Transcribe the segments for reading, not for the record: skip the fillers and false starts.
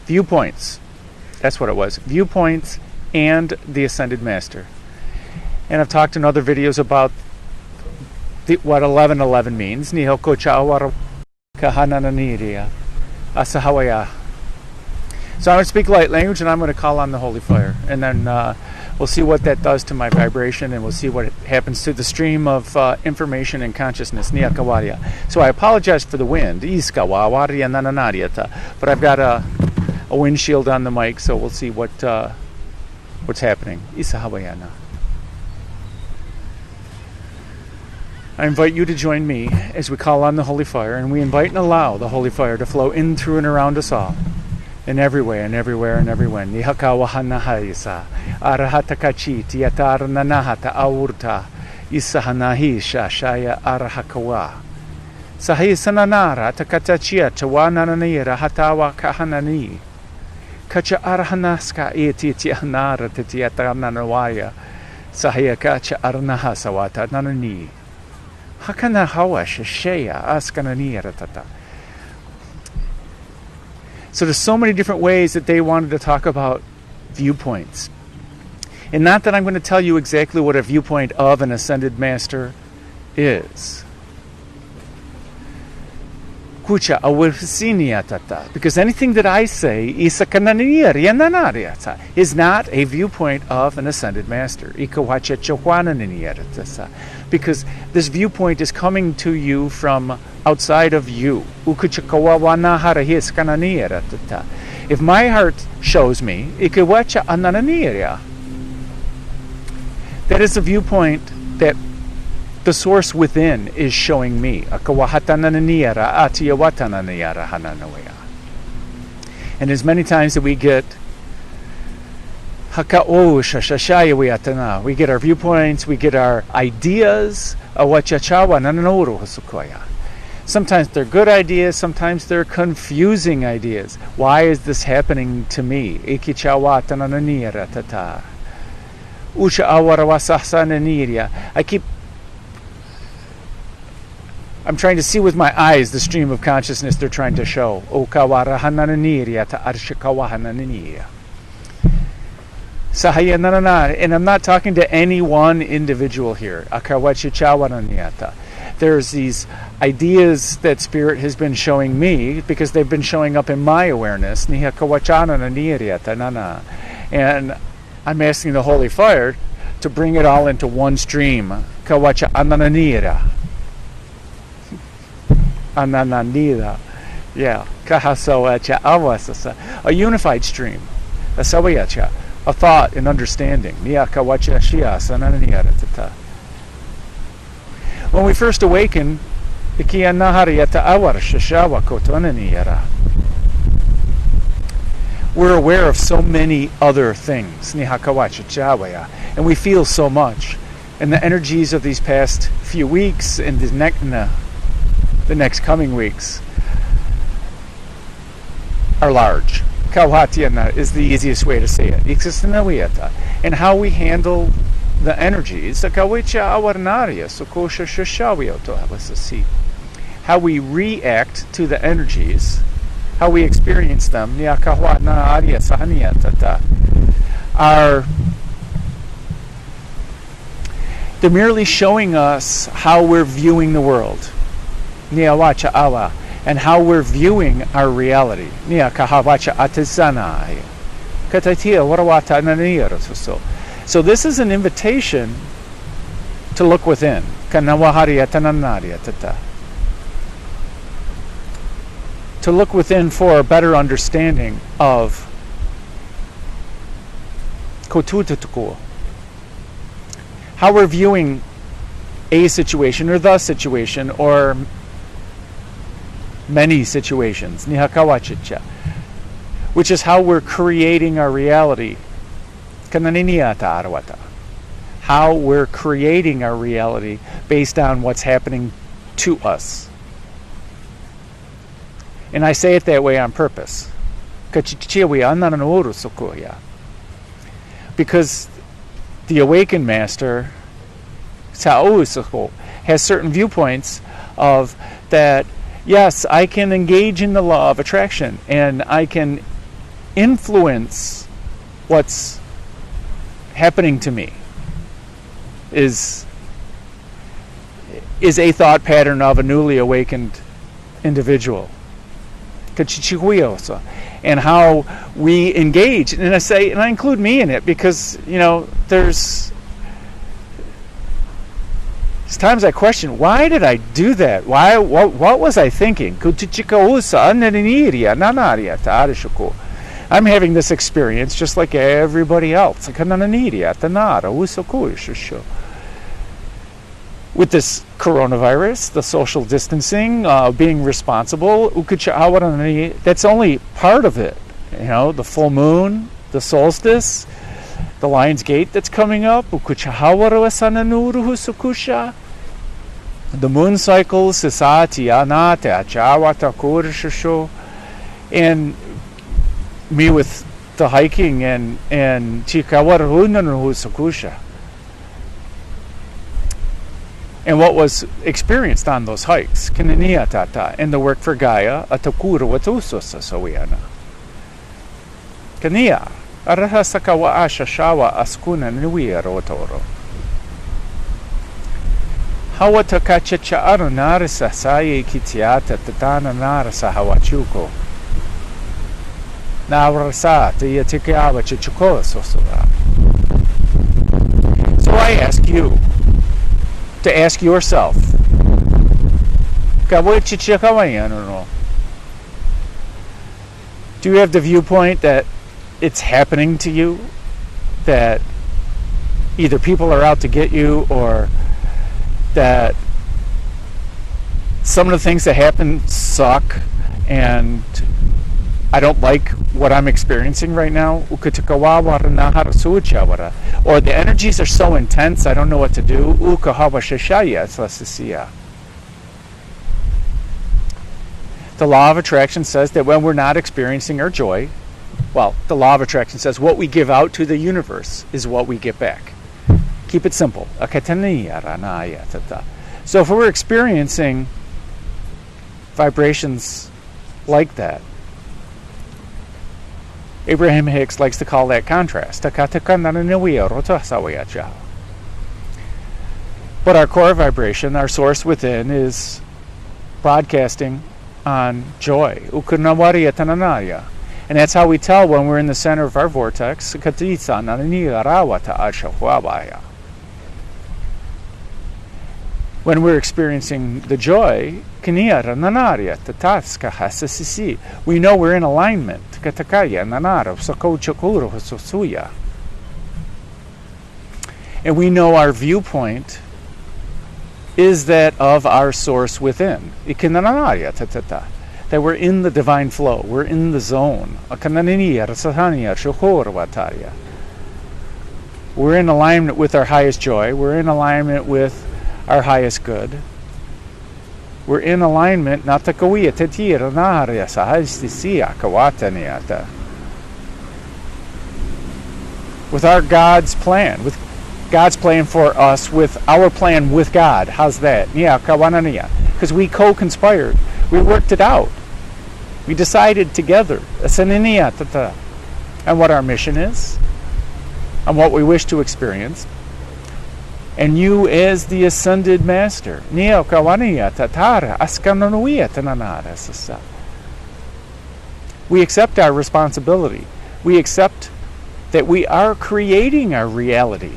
Viewpoints. That's what it was. Viewpoints and the Ascended Master. And I've talked in other videos about what 1111 means. Nihoko chawara kahanananiria asahawaya. So I'm going to speak light language, and I'm going to call on the Holy Fire. And then we'll see what that does to my vibration, and we'll see what happens to the stream of information and consciousness. So I apologize for the wind. But I've got a windshield on the mic, so we'll see what's happening. I invite you to join me as we call on the Holy Fire, and we invite and allow the Holy Fire to flow in, through, and around us all. In every way, and everywhere, and everywhere. Nihakawahanahayisa. Arahatakachi tiatarnanahata aurta. Isahanahisha shaya arahakawa. Sahisananara takatachia chawananira hatawa kahanani. Kacha arhanaska etitianara titiatananawaya. Sahiyakacha arnahasawata nanani. Hakanahawa shashaya askananira tata. So there's so many different ways that they wanted to talk about viewpoints. And not that I'm going to tell you exactly what a viewpoint of an Ascended Master is. Because anything that I say is not a viewpoint of an Ascended Master. Because this viewpoint is coming to you from outside of you. If my heart shows me, that is a viewpoint that the source within is showing me. And as many times that we get we get our viewpoints, we get our ideas. Sometimes they're good ideas, sometimes they're confusing ideas. Why is this happening to me? I'm trying to see with my eyes the stream of consciousness they're trying to show. And I'm not talking to any one individual here. There's these ideas that Spirit has been showing me because they've been showing up in my awareness. And I'm asking the Holy Fire to bring it all into one stream. Yeah. A unified stream. A thought and understanding. When we first awaken, we're aware of so many other things. And we feel so much. And the energies of these past few weeks and the next coming weeks are large. Kauhatiana is the easiest way to say it. And how we handle the energies, how we react to the energies, how we experience them, they're merely showing us how we're viewing the world, and how we're viewing our reality. So this is an invitation to look within. To look within for a better understanding of how we're viewing a situation or the situation or many situations, which is how we're creating our reality. How we're creating our reality based on what's happening to us. And I say it that way on purpose. Because the awakened master has certain viewpoints of that, yes, I can engage in the law of attraction and I can influence what's happening to me, is a thought pattern of a newly awakened individual. And how we engage. And I say, and I include me in it because, there's times I question, why did I do that? What was I thinking? I'm having this experience just like everybody else. With this coronavirus, the social distancing, being responsible, that's only part of it. The full moon, the solstice, the Lion's Gate that's coming up, the moon cycles, and me with the hiking and and what was experienced on those hikes, and the work for Gaia, Kania, Arahasakawa Ashashawa Askuna Nuia Rotoro. Hawatakacha Arunarisa Saye Kitiata Tatana Narasa Hawachuko. Navrasa Tiatikawa Chichuko Sosura. So I ask you to ask yourself, do you have the viewpoint that it's happening to you, that either people are out to get you, or that some of the things that happen suck and I don't like what I'm experiencing right now, or the energies are so intense I don't know what to do? The law of attraction says that when we're not experiencing our joy, well, the law of attraction says what we give out to the universe is what we get back. Keep it simple. So if we're experiencing vibrations like that, Abraham Hicks likes to call that contrast. But our core vibration, our source within, is broadcasting on joy. And that's how we tell when we're in the center of our vortex. When we're experiencing the joy, we know we're in alignment. And we know our viewpoint is that of our source within. That we're in the divine flow, we're in the zone. We're in alignment with our highest joy, we're in alignment with our highest good. We're in alignment with our God's plan, with God's plan for us, with our plan with God. How's that? Because we co-conspired. We worked it out. We decided together and what our mission is, and what we wish to experience. And you, as the ascended master, we accept our responsibility. We accept that we are creating our reality.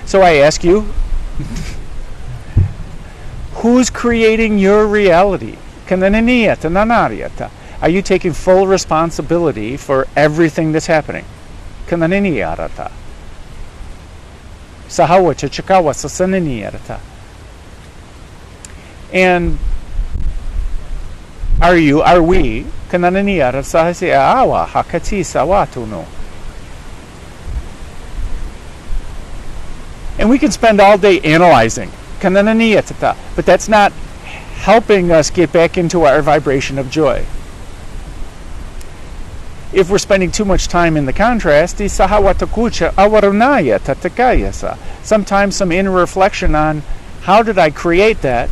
So I ask you, who's creating your reality? Are you taking full responsibility for everything that's happening? And are we, and we can spend all day analyzing, but that's not helping us get back into our vibration of joy. If we're spending too much time in the contrast, sometimes some inner reflection on how did I create that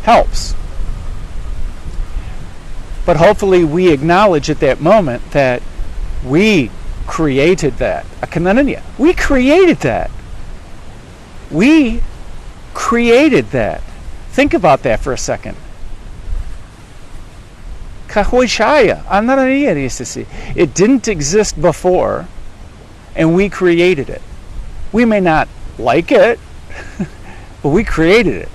helps. But hopefully we acknowledge at that moment that we created that. We created that. We created that. Think about that for a second. It didn't exist before, and we created it. We may not like it, but we created it.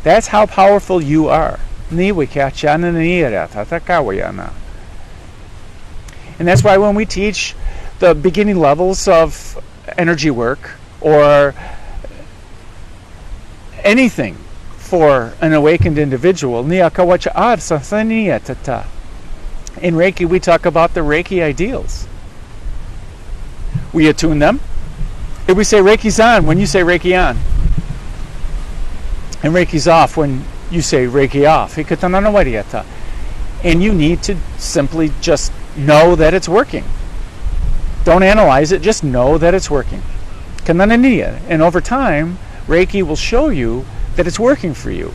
That's how powerful you are. And that's why when we teach the beginning levels of energy work or anything for an awakened individual, in Reiki we talk about the Reiki ideals. We attune them. If we say Reiki's on when you say Reiki on, and Reiki's off when you say Reiki off, and you need to simply just know that it's working. Don't analyze it, just know that it's working. And over time, Reiki will show you that it's working for you.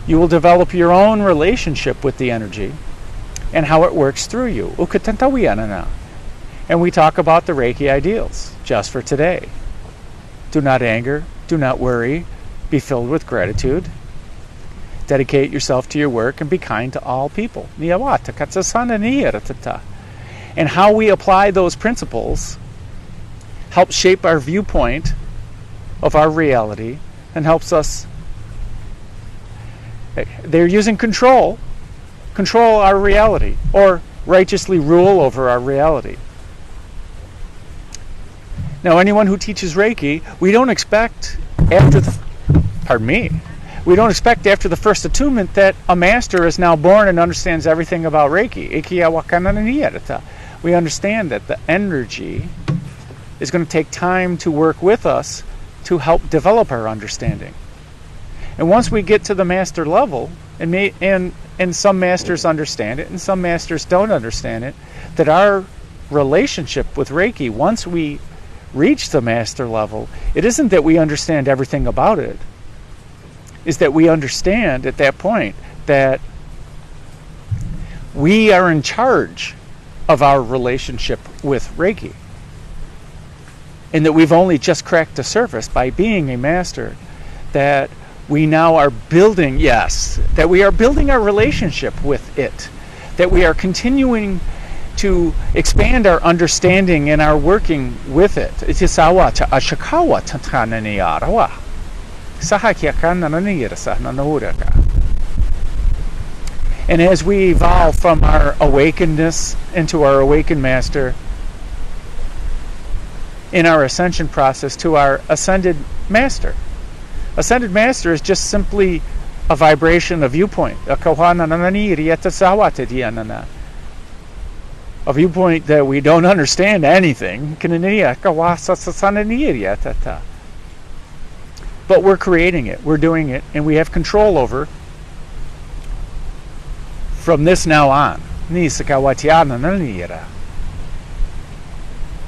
You will develop your own relationship with the energy and how it works through you. And we talk about the Reiki ideals just for today. Do not anger, do not worry, be filled with gratitude. Dedicate yourself to your work and be kind to all people. And how we apply those principles helps shape our viewpoint of our reality and helps us. They're using control our reality, or righteously rule over our reality. Now, anyone who teaches Reiki, we don't expect after the first attunement that a master is now born and understands everything about Reiki. We understand that the energy is going to take time to work with us to help develop our understanding. And once we get to the master level, and some masters understand it and some masters don't understand it, that our relationship with Reiki, once we reach the master level, it isn't that we understand everything about it, is that we understand at that point that we are in charge of our relationship with Reiki, and that we've only just cracked the surface by being a master, that we now are building, that we are building our relationship with it, that we are continuing to expand our understanding and our working with it. And as we evolve from our awakenedness into our awakened master, in our ascension process to our ascended master. Ascended master is just simply a vibration, a viewpoint. A viewpoint that we don't understand anything. But we're creating it, we're doing it, and we have control over from this now on.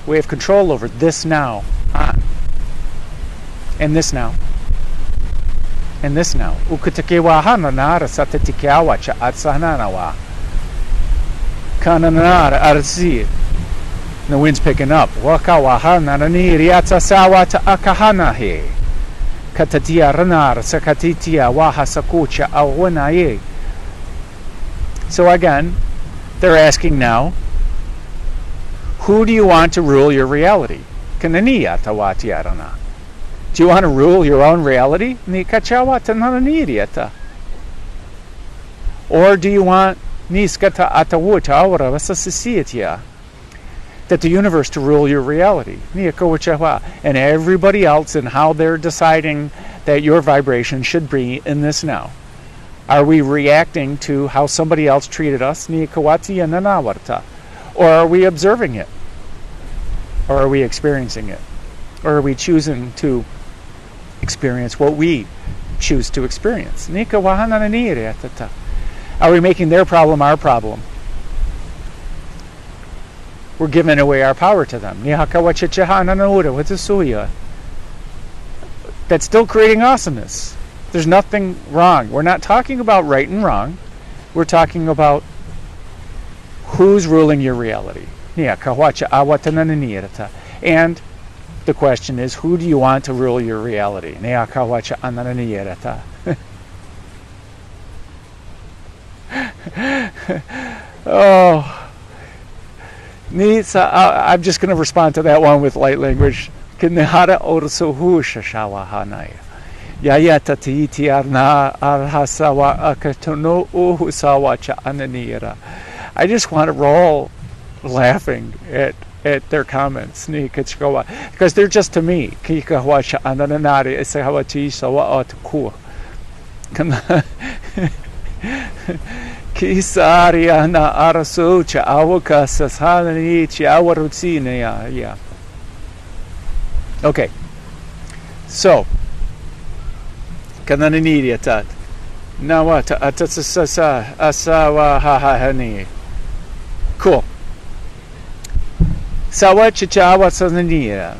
We have control over this now on. And this now. And this now. The wind's picking up. So again, they're asking now, who do you want to rule your reality? Do you want to rule your own reality? Or do you want that the universe to rule your reality? And everybody else and how they're deciding that your vibration should be in this now. Are we reacting to how somebody else treated us? Or are we observing it? Or are we experiencing it? Or are we choosing to experience what we choose to experience. Are we making their problem our problem? We're giving away our power to them. That's still creating awesomeness. There's nothing wrong. We're not talking about right and wrong. We're talking about who's ruling your reality. And the question is, who do you want to rule your reality? Oh, I'm just going to respond to that one with light language. I just want to roll laughing at their comments because they're just to me. Okay, so cool. Sawa chichawa sananira.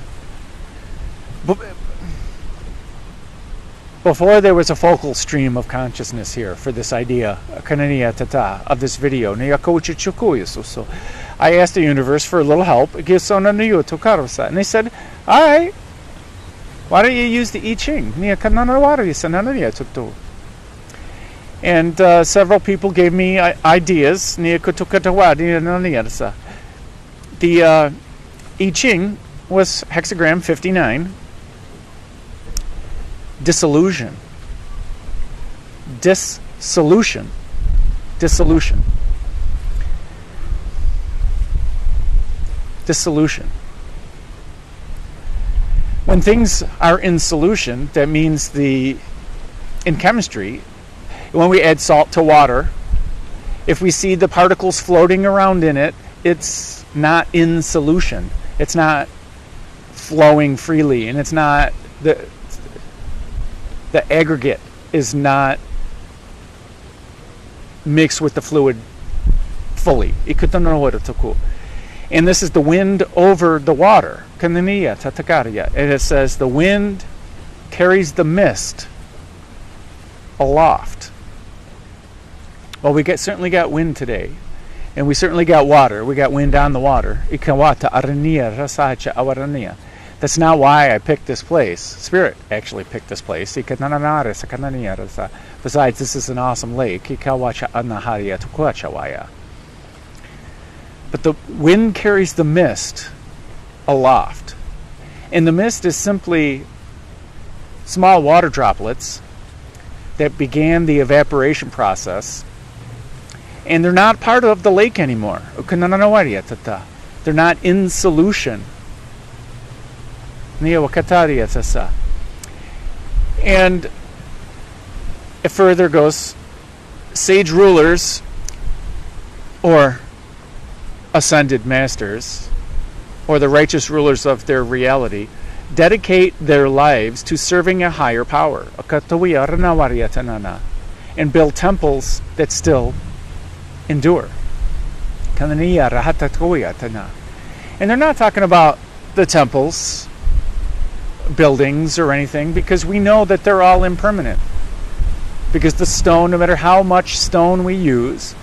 Before there was a focal stream of consciousness here for this idea of this video. I asked the universe for a little help. And they said, alright, why don't you use the I Ching? And several people gave me ideas. The I Ching was hexagram 59. Dissolution. When things are in solution, that means in chemistry, when we add salt to water, if we see the particles floating around in it, it's not in solution. It's not flowing freely, and it's not the aggregate is not mixed with the fluid fully. And this is the wind over the water. And it says the wind carries the mist aloft. Well, we certainly got wind today. And we certainly got water. We got wind on the water. That's not why I picked this place. Spirit actually picked this place. Besides, this is an awesome lake. But the wind carries the mist aloft. And the mist is simply small water droplets that began the evaporation process. And they're not part of the lake anymore. They're not in solution. And it further goes, sage rulers or ascended masters or the righteous rulers of their reality dedicate their lives to serving a higher power and build temples that still endure. And they're not talking about the temples, buildings, or anything, because we know that they're all impermanent. Because the stone, no matter how much stone we use,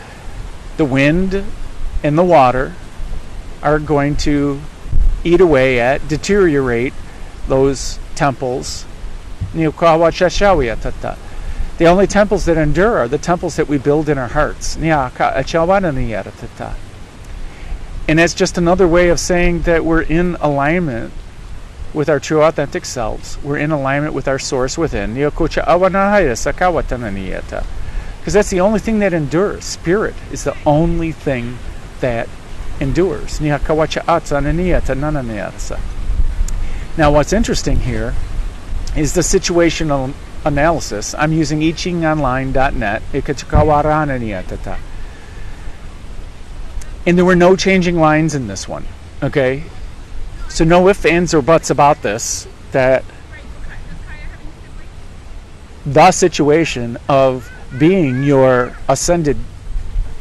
the wind and the water are going to eat away at, deteriorate those temples. The only temples that endure are the temples that we build in our hearts. And that's just another way of saying that we're in alignment with our true authentic selves. We're in alignment with our source within. Because that's the only thing that endures. Spirit is the only thing that endures. Now what's interesting here is the situational analysis. I'm using ichingonline.net. And there were no changing lines in this one. Okay? So no ifs, ands, or buts about this. That the situation of being your ascended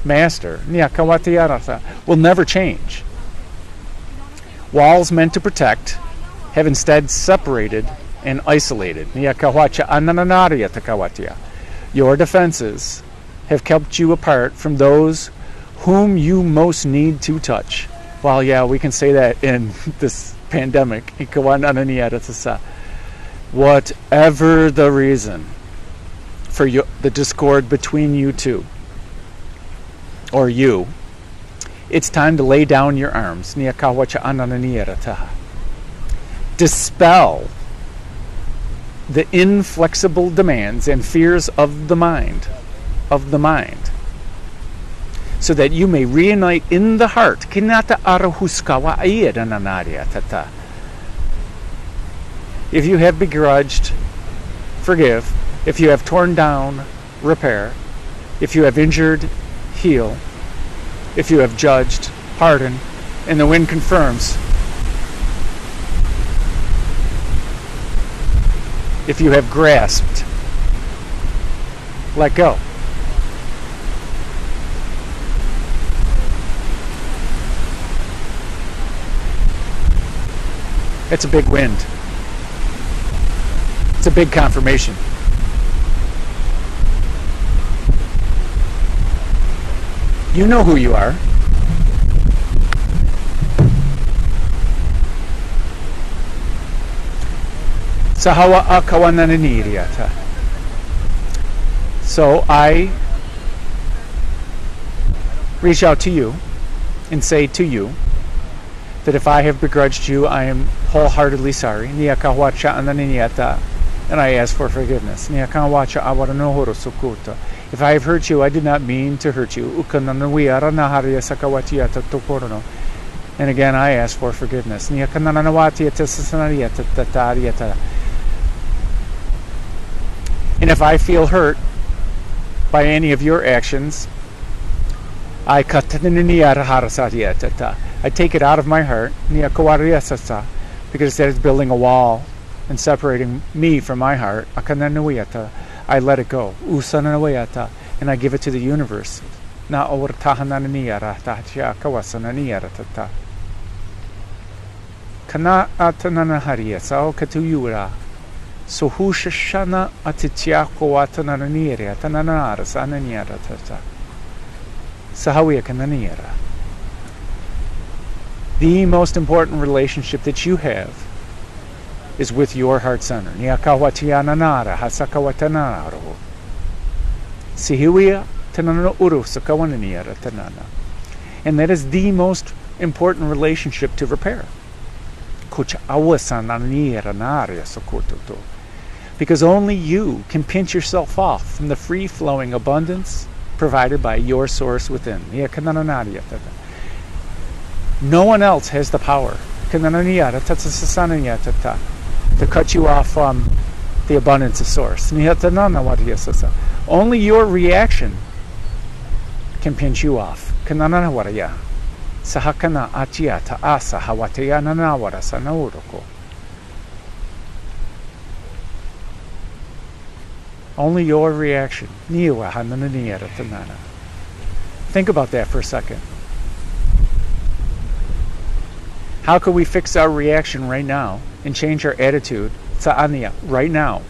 master will never change. Walls meant to protect have instead separated and isolated. Your defenses have kept you apart from those whom you most need to touch. Well, yeah, we can say that in this pandemic. Whatever the reason for the discord between you two, or you, it's time to lay down your arms. Dispel the inflexible demands and fears of the mind, so that you may reunite in the heart. If you have begrudged, forgive. If you have torn down, repair. If you have injured, heal. If you have judged, pardon. And the wind confirms. If you have grasped, let go. It's a big wind. It's a big confirmation. You know who you are. Sahawa akawanananiriyata. So I reach out to you and say to you that if I have begrudged you, I am wholeheartedly sorry. And I ask for forgiveness. If I have hurt you, I did not mean to hurt you. And again, I ask for forgiveness. And if I feel hurt by any of your actions, I take it out of my heart, because that is building a wall and separating me from my heart. I let it go, and I give it to the universe. The most important relationship that you have is with your heart center. And that is the most important relationship to repair. Because only you can pinch yourself off from the free-flowing abundance provided by your source within. No one else has the power to cut you off from the abundance of source. Only your reaction can pinch you off. Only your reaction. Think about that for a second. How can we fix our reaction right now and change our attitude right now?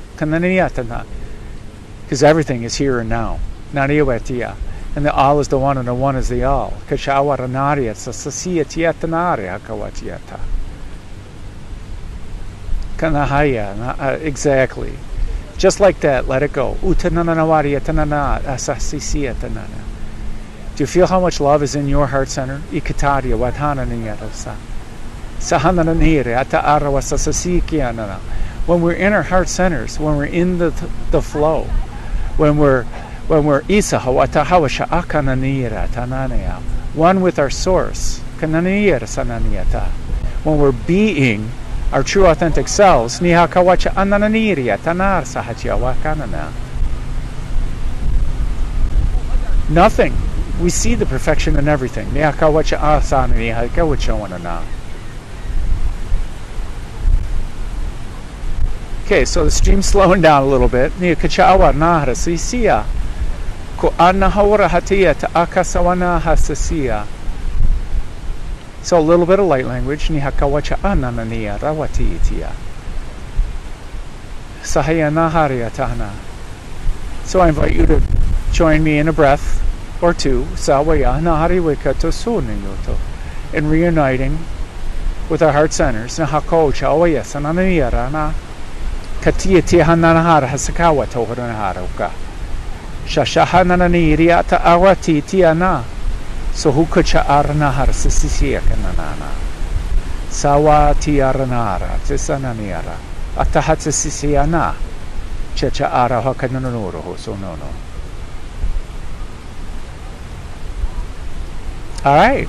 Because everything is here and now. And the all is the one and the one is the all. Exactly. Just like that, let it go. Do you feel how much love is in your heart center? When we're in our heart centers, when we're in the flow, when we're one with our source, when we're being our true authentic selves, nothing. We see the perfection in everything. Okay, so the stream's slowing down a little bit. Nia kachawa nahara sisia. Ko ana hawara hatia ta akasawana hasasia. So a little bit of light language. Ni hakawacha ananania rawati itia. Sahaya naharia tahana. So I invite you to join me in a breath or two. Sawaya nahari wekato sunayoto. In reuniting with our heart centers. Nahako chawaya sananania rana. Katia tihananahara hasakawa toharanahara uka. Shashahananani riata awati tiana. So who could chaaranahara sisisia kananana. Sawa tiaranara tisananiara. Atahatsisiana. Checha ara hakananoro so no. Alright.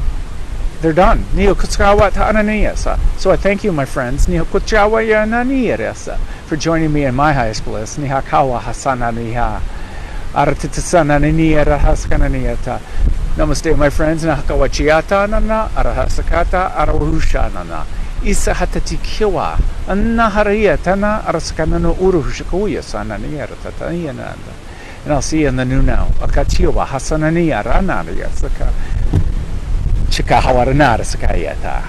They're done. So I thank you, my friends, for joining me in my highest bliss. Namaste, my friends. Isa hatatikiwa anahariyatana araskanano uruhushakuya sananiyaratataniyananda. And I'll see you in the new now. Akatiwa hasananiyaranariyasaka. Chikahawaranara sakayata.